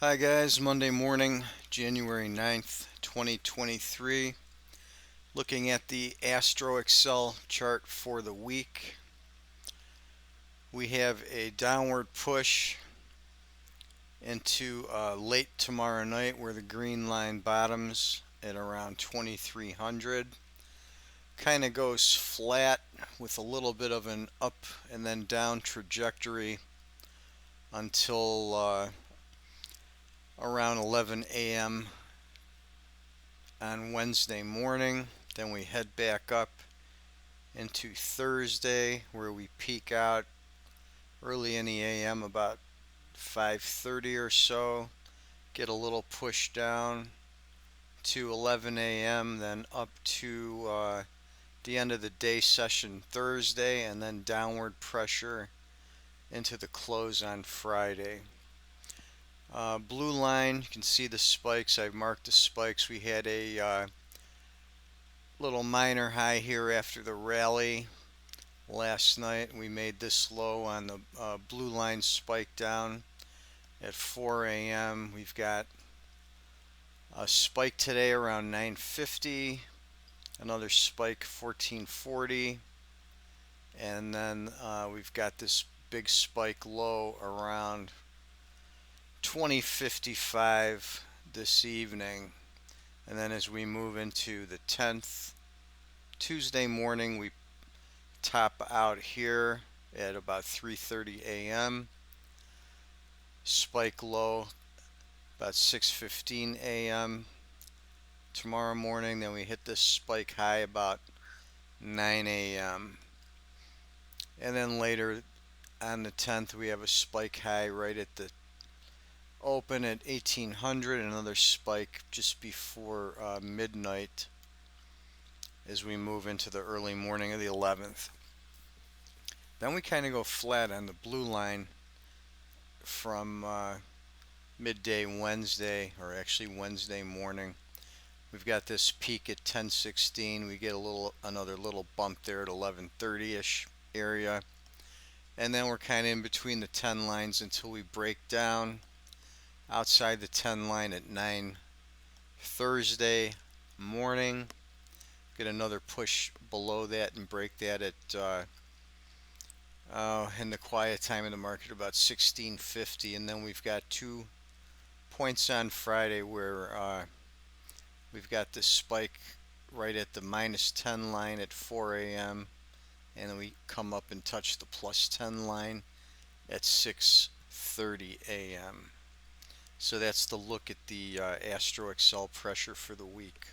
Hi guys, Monday morning, January 9th, 2023. Looking at the Astro Excel chart for the week. We have a downward push into late tomorrow night where the green line bottoms at around 2300. Kind of goes flat with a little bit of an up and then down trajectory until around 11 a.m. on Wednesday morning. Then we head back up into Thursday where we peak out early in the AM about 5:30 or so, get a little push down to 11 a.m., then up to the end of the day session Thursday, and then downward pressure into the close on Friday. Blue line, you can see the spikes. I've marked the spikes. We had a little minor high here after the rally last night. We made this low on the blue line spike down at 4 a.m. We've got a spike today around 9:50, another spike 14:40, and then we've got this big spike low around 20:55 this evening. And then as we move into the 10th, Tuesday morning, we top out here at about 3:30 a.m. Spike low about 6:15 a.m. tomorrow morning. Then we hit this spike high about 9 a.m. And then later on the 10th, we have a spike high right at the open at 1800, another spike just before midnight as we move into the early morning of the 11th. Then we kind of go flat on the blue line from midday Wednesday, or actually Wednesday morning. We've got this peak at 10:16. We get another little bump there at 11:30ish area, and then we're kind of in between the 10 lines until we break down outside the 10 line at 9 Thursday morning. Get another push below that and break that at in the quiet time of the market about 1650. And then we've got 2 points on Friday where we've got this spike right at the -10 line at 4 a.m. and then we come up and touch the +10 line at 6:30 a.m. So that's the look at the Astro Excel pressure for the week.